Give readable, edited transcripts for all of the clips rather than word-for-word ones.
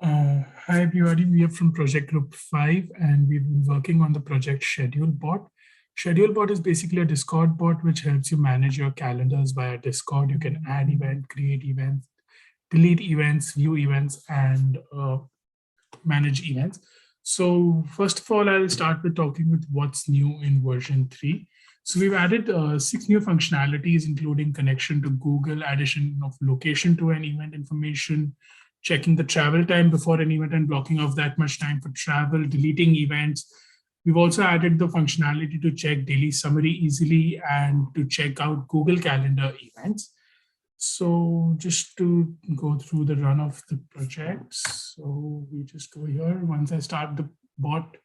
Hi everybody, we are from project group 5 and we've been working on the project ScheduleBot. ScheduleBot is basically a Discord bot which helps you manage your calendars via Discord. You can add events, create events, delete events, view events, and manage events. So first of all, I'll start with talking with what's new in version 3. So we've added 6 new functionalities, including connection to Google, addition of location to an event information, checking the travel time before an event and blocking off that much time for travel, deleting events. We've also added the functionality to check daily summary easily and to check out Google Calendar events. So just to go through the run of the projects. So we just go here. Once I start the bot,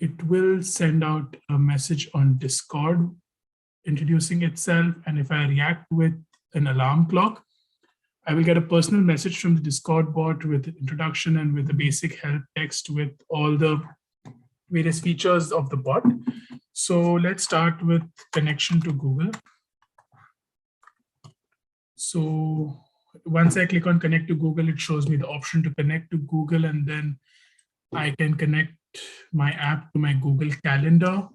it will send out a message on Discord introducing itself. And if I react with an alarm clock, I will get a personal message from the Discord bot with introduction and with the basic help text with all the various features of the bot. So let's start with connection to Google. So once I click on connect to Google, it shows me the option to connect to Google, and then I can connect my app to my Google Calendar.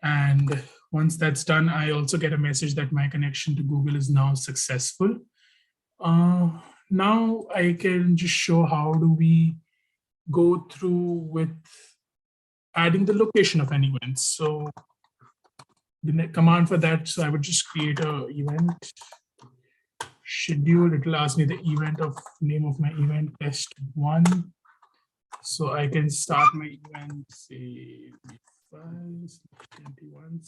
And once that's done, I also get a message that my connection to Google is now successful. Now I can just show how do we go through with adding the location of an event. So the command for that, so I would just create a event schedule. It will ask me the event of name of my event test1. So I can start my event, say 21.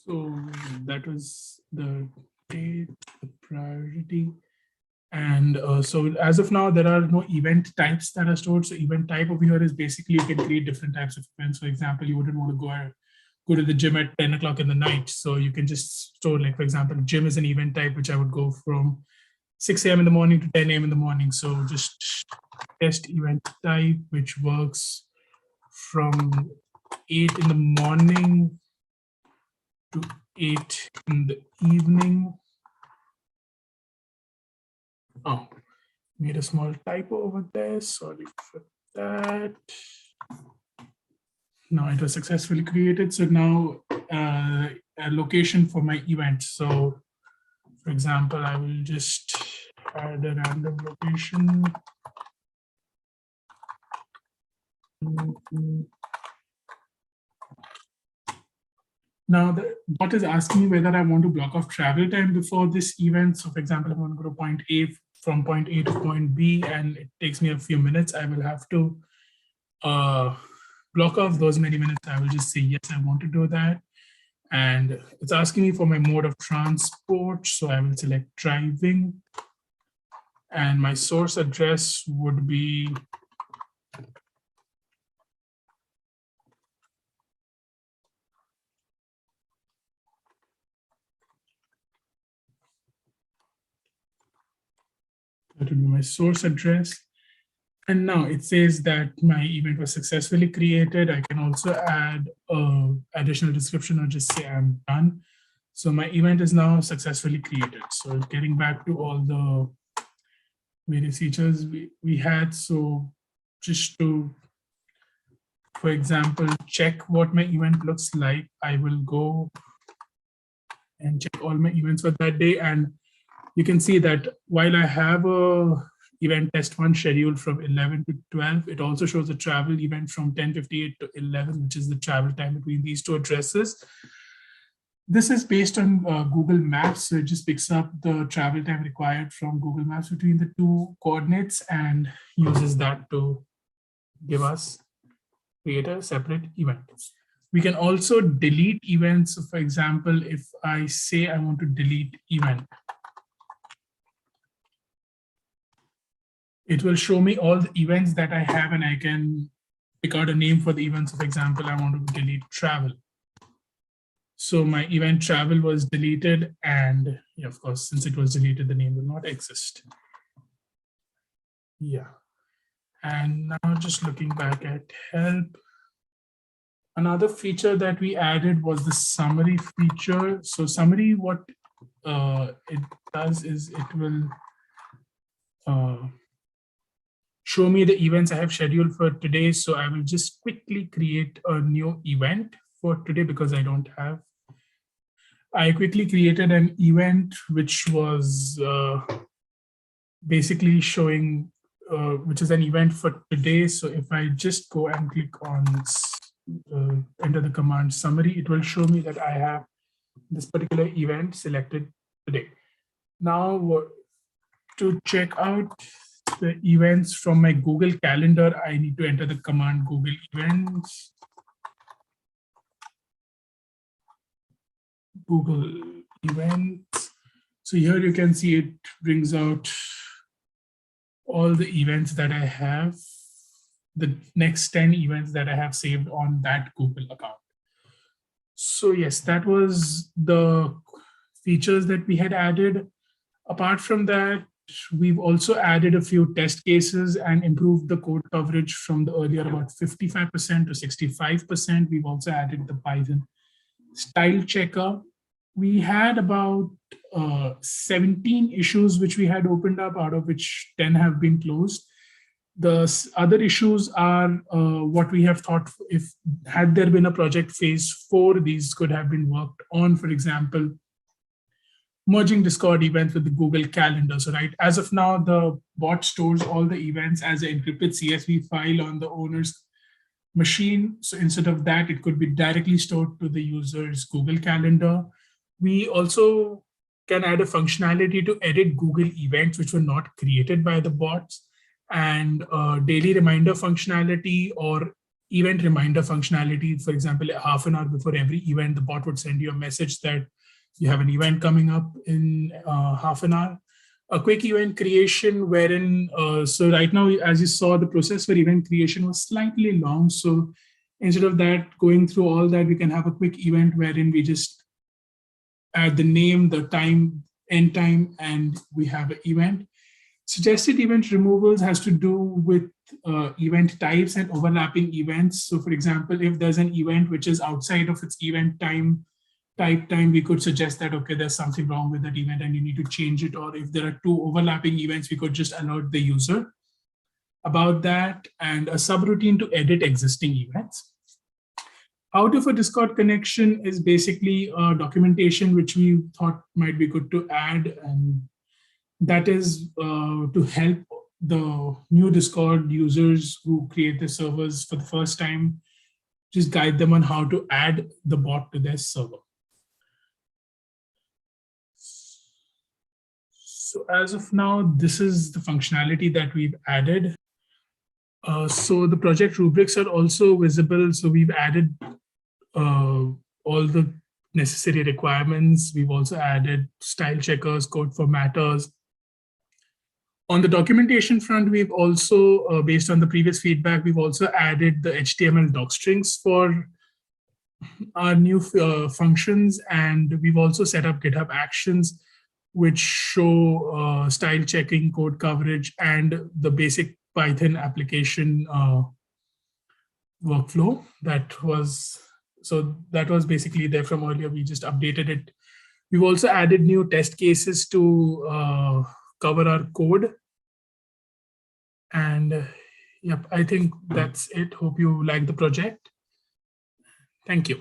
So that was the date, the priority. And so as of now, there are no event types that are stored. So event type over here is basically you can create different types of events. For example, you wouldn't want to go to the gym at 10 o'clock in the night. So you can just store, like, for example, gym is an event type, which I would go from 6 a.m. in the morning to 10 a.m. in the morning. So just test event type, which works from 8 in the morning to 8 in the evening. Oh, made a small typo over there. Sorry for that. Now it was successfully created. So now a location for my event. So for example, I will just add a random location. Now the bot is asking me whether I want to block off travel time before this event. So for example, I want to go to point A, from point A to point B, and it takes me a few minutes. I will have to block off those many minutes. I will just say, yes, I want to do that. And it's asking me for my mode of transport. So I will select driving. And my source address would be that would be my source address. And now it says that my event was successfully created. I can also add additional description or just say I'm done. So my event is now successfully created. So getting back to all the various features we had. So just to, for example, check what my event looks like, I will go and check all my events for that day. And you can see that while I have a event test1 scheduled from 11 to 12, it also shows a travel event from 10:58 to 11, which is the travel time between these two addresses. This is based on Google Maps, so it just picks up the travel time required from Google Maps between the two coordinates and uses that to give us, create a separate event. We can also delete events. So for example, if I say I want to delete event, it will show me all the events that I have, and I can pick out a name for the event. So for example, I want to delete travel. So my event travel was deleted, and yeah, of course, since it was deleted, the name will not exist. Yeah. And now just looking back at help, Another feature that we added was the summary feature. So summary, what it does is it will show me the events I have scheduled for today. So I will just quickly create a new event for today because I don't have. I quickly created an event which was basically showing, which is an event for today. So if I just go and click on enter the command summary, it will show me that I have this particular event selected today. Now, to check out the events from my Google Calendar, I need to enter the command Google Events. Google Events. So here you can see it brings out all the events that I have, the next 10 events that I have saved on that Google account. So yes, that was the features that we had added. Apart from that, we've also added a few test cases and improved the code coverage from the earlier about 55% to 65%. We've also added the Python style checker. We had about 17 issues which we had opened up, out of which 10 have been closed. The other issues are what we have thought, if had there been a project phase 4, these could have been worked on. For example, merging Discord events with the Google Calendar. So right, as of now, the bot stores all the events as an encrypted CSV file on the owner's machine. So instead of that, it could be directly stored to the user's Google Calendar. We also can add a functionality to edit Google events which were not created by the bots, and daily reminder functionality or event reminder functionality. For example, half an hour before every event, the bot would send you a message that you have an event coming up in half an hour. A quick event creation wherein, so right now, as you saw, the process for event creation was slightly long. So instead of that, going through all that, we can have a quick event wherein we just add the name, the time, end time, and we have an event. Suggested event removals has to do with event types and overlapping events. So for example, if there's an event which is outside of its event time, type time, we could suggest that, okay, there's something wrong with that event and you need to change it. Or if there are 2 overlapping events, we could just alert the user about that, and a subroutine to edit existing events. Out of a Discord connection is basically a documentation which we thought might be good to add, and that is to help the new Discord users who create the servers for the first time, just guide them on how to add the bot to their server. So as of now, this is the functionality that we've added. So the project rubrics are also visible. So we've added all the necessary requirements. We've also added style checkers, code formatters. On the documentation front, we've also, based on the previous feedback, we've also added the HTML doc strings for our new functions. And we've also set up GitHub Actions, which show style checking, code coverage, and the basic Python application workflow. That was basically there from earlier. We just updated it. We've also added new test cases to cover our code. And yep, I think that's it. Hope you like the project. Thank you.